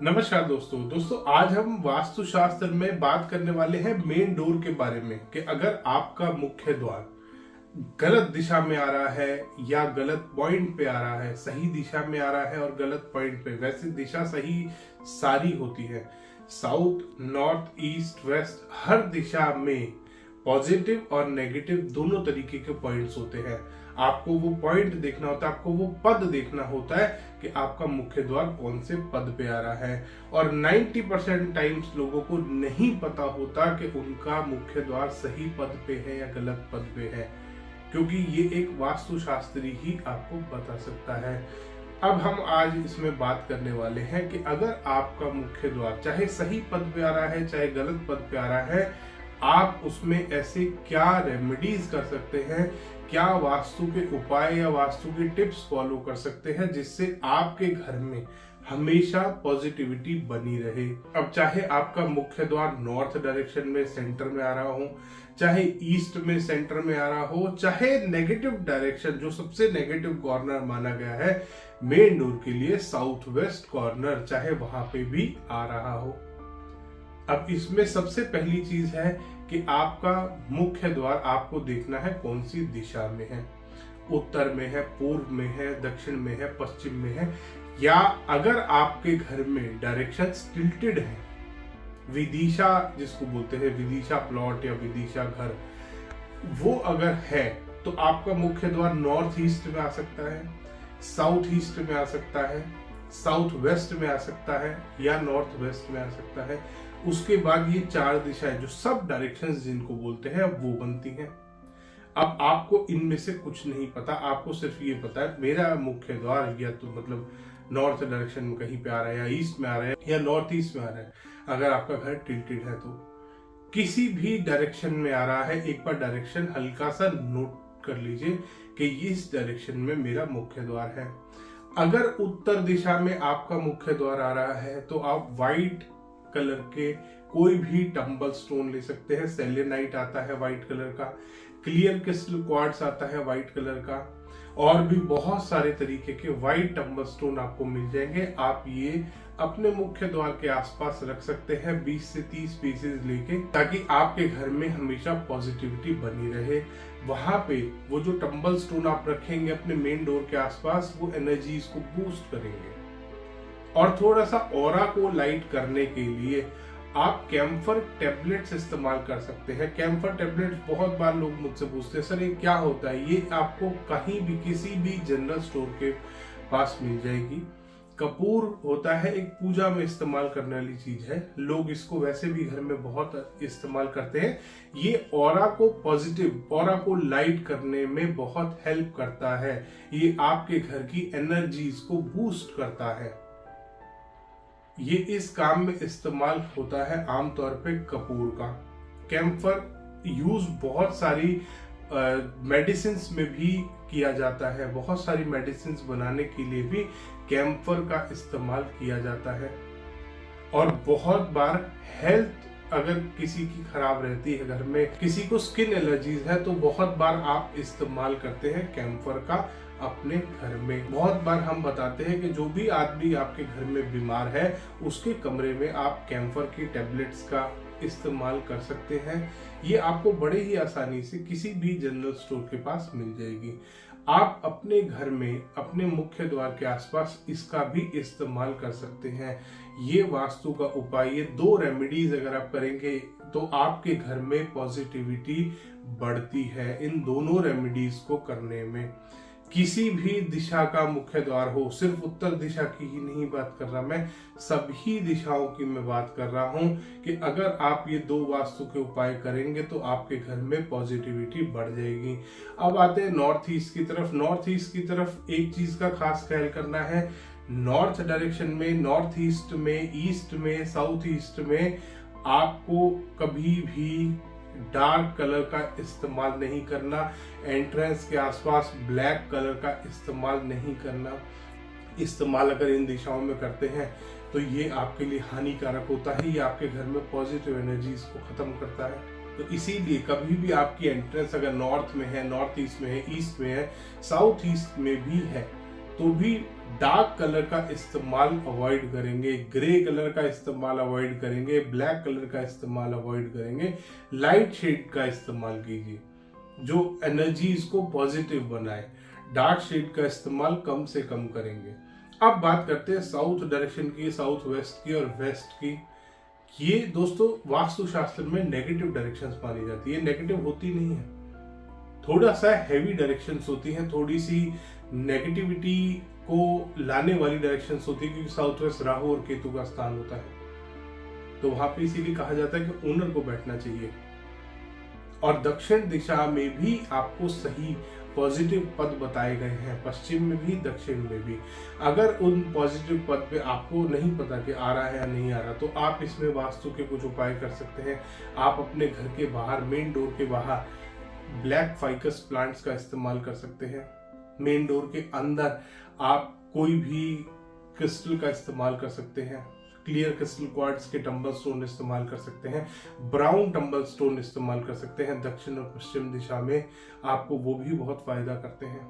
नमस्कार दोस्तों आज हम वास्तुशास्त्र में बात करने वाले हैं मेन डोर के बारे में कि अगर आपका मुख्य द्वार गलत दिशा में आ रहा है या गलत पॉइंट पे आ रहा है, सही दिशा में आ रहा है और गलत पॉइंट पे। वैसे दिशा सही सारी होती है, साउथ, नॉर्थ, ईस्ट, वेस्ट, हर दिशा में पॉजिटिव और नेगेटिव दोनों तरीके के पॉइंट्स होते हैं। आपको वो पॉइंट देखना होता है, आपको वो पद देखना होता है कि आपका मुख्य द्वार कौन से पद पे आ रहा है। और 90% टाइम्स लोगों को नहीं पता होता कि उनका मुख्य द्वार सही पद पे है या गलत पद पे है, क्योंकि ये एक वास्तुशास्त्री ही आपको बता सकता है। अब हम आज इसमें बात करने वाले हैं कि अगर आपका मुख्य द्वार चाहे सही पद पे आ रहा है चाहे गलत पद पे आ रहा है, आप उसमें ऐसे क्या रेमेडीज कर सकते हैं, क्या वास्तु के उपाय या वास्तु के टिप्स फॉलो कर सकते हैं जिससे आपके घर में हमेशा पॉजिटिविटी बनी रहे। अब चाहे आपका मुख्य द्वार नॉर्थ डायरेक्शन में सेंटर में आ रहा हो, चाहे ईस्ट में सेंटर में आ रहा हो, चाहे नेगेटिव डायरेक्शन जो सबसे नेगेटिव कॉर्नर माना गया है मेन डोर के लिए साउथ वेस्ट कॉर्नर, चाहे वहां पे भी आ रहा हो। अब इसमें सबसे पहली चीज है कि आपका मुख्य द्वार आपको देखना है कौन सी दिशा में है, उत्तर में है, पूर्व में है, दक्षिण में है, पश्चिम में है, या अगर आपके घर में डायरेक्शन टिल्टेड है, विदिशा जिसको बोलते हैं, विदिशा प्लॉट या विदिशा घर, वो अगर है तो आपका मुख्य द्वार नॉर्थ ईस्ट में आ सकता है, साउथ ईस्ट में आ सकता है, साउथ वेस्ट में आ सकता है या नॉर्थ वेस्ट में आ सकता है। उसके बाद ये चार दिशाएं जो सब डायरेक्शंस जिनको बोलते हैं अब वो बनती हैं। अब आपको इनमें से कुछ नहीं पता, आपको सिर्फ ये पता है मेरा मुख्य द्वार या तो मतलब नॉर्थ डायरेक्शन में कहीं पे आ रहा है या ईस्ट में आ रहा है या नॉर्थ ईस्ट में आ रहा है। अगर आपका घर टिल्टेड है तो किसी भी डायरेक्शन में आ रहा है, एक बार डायरेक्शन हल्का सा नोट कर लीजिए कि इस डायरेक्शन में मेरा मुख्य द्वार है। अगर उत्तर दिशा में आपका मुख्य द्वार आ रहा है तो आप व्हाइट कलर के कोई भी टंबल स्टोन ले सकते हैं। सेलेनाइट आता है व्हाइट कलर का, क्लियर क्रिस्टल क्वार्ट्ज आता है व्हाइट कलर का, और भी बहुत सारे तरीके के व्हाइट टंबल स्टोन आपको मिल जाएंगे। आप ये अपने मुख्य द्वार के आसपास रख सकते हैं 20 से 30 पीसेज लेके, ताकि आपके घर में हमेशा पॉजिटिविटी बनी रहे। वहां पे वो जो टंबल स्टोन आप रखेंगे अपने मेन डोर के आसपास, वो एनर्जीज को बूस्ट करेंगे। और थोड़ा सा ऑरा को लाइट करने के लिए आप कैम्फर टेबलेट्स इस्तेमाल कर सकते हैं। कैम्फर टेबलेट्स बहुत बार लोग मुझसे पूछते हैं, सर ये क्या होता है? ये आपको कहीं भी किसी भी जनरल स्टोर के पास मिल जाएगी। कपूर होता है, एक पूजा में इस्तेमाल करने वाली चीज है, लोग इसको वैसे भी घर में बहुत इस्तेमाल करते हैं। ये ऑरा को पॉजिटिव, ऑरा को लाइट करने में बहुत हेल्प करता है। ये आपके घर की एनर्जीज को बूस्ट करता है। ये इस काम में इस्तेमाल होता है आमतौर पे कपूर का। कैम्फर यूज बहुत सारी मेडिसिन में भी किया जाता है, बहुत सारी मेडिसिन बनाने के लिए भी कैम्फर का इस्तेमाल किया जाता है। और बहुत बार हेल्थ अगर किसी की खराब रहती है, घर में किसी को स्किन एलर्जीज है, तो बहुत बार आप इस्तेमाल करते हैं कैम्फर का अपने घर में। बहुत बार हम बताते हैं कि जो भी आदमी आपके घर में बीमार है उसके कमरे में आप कैम्फर की टेबलेट्स का इस्तेमाल कर सकते हैं। ये आपको बड़े ही आसानी से किसी भी जनरल स्टोर के पास मिल जाएगी। आप अपने घर में अपने मुख्य द्वार के आसपास इसका भी इस्तेमाल कर सकते हैं। ये वास्तु का उपाय, ये 2 रेमेडीज अगर आप करेंगे तो आपके घर में पॉजिटिविटी बढ़ती है। इन दोनों रेमेडीज को करने में किसी भी दिशा का मुख्य द्वार हो, सिर्फ उत्तर दिशा की ही नहीं बात कर रहा मैं, सभी दिशाओं की मैं बात कर रहा हूं कि अगर आप ये 2 वास्तु के उपाय करेंगे तो आपके घर में पॉजिटिविटी बढ़ जाएगी। अब आते हैं नॉर्थ ईस्ट की तरफ। नॉर्थ ईस्ट की तरफ एक चीज का खास ख्याल करना है, नॉर्थ डायरेक्शन में, नॉर्थ ईस्ट में, ईस्ट में, साउथ ईस्ट में आपको कभी भी डार्क कलर का इस्तेमाल नहीं करना। एंट्रेंस के आसपास ब्लैक कलर का इस्तेमाल नहीं करना। इस्तेमाल अगर इन दिशाओं में करते हैं तो ये आपके लिए हानिकारक होता है, ये आपके घर में पॉजिटिव एनर्जीज को खत्म करता है। तो इसीलिए कभी भी आपकी एंट्रेंस अगर नॉर्थ में है, नॉर्थ ईस्ट में है, ईस्ट में है, साउथ ईस्ट में भी है, तो भी डार्क कलर का इस्तेमाल अवॉइड करेंगे, ग्रे कलर का इस्तेमाल अवॉइड करेंगे, ब्लैक कलर का इस्तेमाल अवॉइड करेंगे। लाइट शेड का इस्तेमाल कीजिए जो एनर्जीज को पॉजिटिव बनाए। डार्क शेड का इस्तेमाल कम से कम करेंगे। अब बात करते हैं साउथ डायरेक्शन की, साउथ वेस्ट की और वेस्ट की। ये दोस्तों वास्तुशास्त्र में नेगेटिव डायरेक्शंस मानी जाती है। नेगेटिव होती नहीं है, थोड़ा सा हैवी डायरेक्शंस होती हैं, थोड़ी सी नेगेटिविटी को लाने वाली डायरेक्शंस होती है, क्योंकि साउथ वेस्ट राहु और केतु का स्थान होता है। तो वहां पे इसीलिए कहा जाता है कि ओनर को बैठना चाहिए। और दक्षिण दिशा में भी आपको सही पॉजिटिव पद बताए गए हैं, पश्चिम में भी दक्षिण में भी। अगर उन पॉजिटिव पद पे आपको नहीं पता कि आ रहा है या नहीं आ रहा, तो आप इसमें वास्तु के कुछ उपाय कर सकते हैं। आप अपने घर के बाहर, मेन डोर के बाहर ब्लैक फाइकस प्लांट्स का इस्तेमाल कर सकते हैं। मेन डोर के अंदर आप कोई भी क्रिस्टल का इस्तेमाल कर सकते हैं। क्लियर क्रिस्टल क्वार्ट्ज के टंबल स्टोन इस्तेमाल कर सकते हैं, ब्राउन टंबल स्टोन इस्तेमाल कर सकते हैं। दक्षिण और पश्चिम दिशा में आपको वो भी बहुत फायदा करते हैं।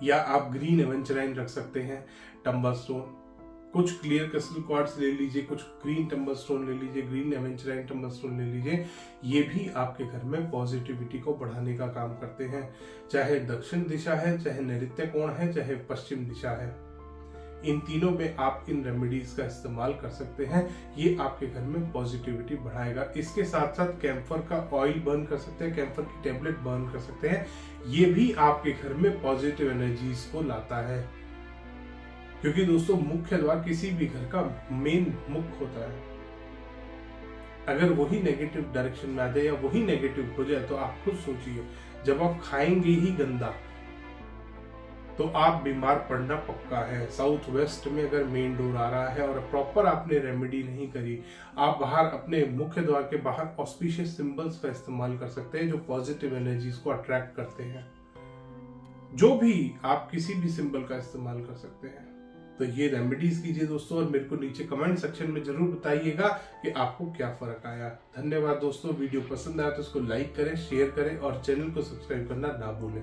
या आप ग्रीन एवेंचराइन रख सकते हैं टंबल स्टोन। कुछ क्लियर क्रिस्टल क्वार्ट्ज ले लीजिए, कुछ ग्रीन टंबल स्टोन ले लीजिए, ग्रीन एवेंचराइन टंबल स्टोन ले लीजिए। ये भी आपके घर में पॉजिटिविटी को बढ़ाने का काम करते हैं। चाहे दक्षिण दिशा है, चाहे नैऋत्य कोण है, चाहे पश्चिम दिशा है, इन तीनों में आप इन रेमेडीज का इस्तेमाल कर सकते हैं। ये आपके घर में पॉजिटिविटी बढ़ाएगा। इसके साथ साथ कैम्फर का ऑयल बर्न कर सकते हैं, कैम्फर की टेबलेट बर्न कर सकते हैं। ये भी आपके घर में पॉजिटिव एनर्जीज को लाता है, क्योंकि दोस्तों मुख्य द्वार किसी भी घर का मेन मुख होता है। अगर वही नेगेटिव डायरेक्शन में आ जाए या वही नेगेटिव हो जाए, तो आप खुद सोचिए, जब आप खाएंगे ही गंदा तो आप बीमार पड़ना पक्का है। साउथ वेस्ट में अगर मेन डोर आ रहा है और प्रॉपर आपने रेमेडी नहीं करी, आप बाहर अपने मुख्य द्वार के बाहर ऑस्पिशियस सिंबल्स का इस्तेमाल कर सकते हैं जो पॉजिटिव एनर्जीज को अट्रैक्ट करते हैं। जो भी आप किसी भी सिंबल का इस्तेमाल कर सकते हैं। तो ये रेमेडीज कीजिए दोस्तों, और मेरे को नीचे कमेंट सेक्शन में जरूर बताइएगा कि आपको क्या फर्क आया। धन्यवाद दोस्तों। वीडियो पसंद आया तो इसको लाइक करें, शेयर करें और चैनल को सब्सक्राइब करना ना भूलें।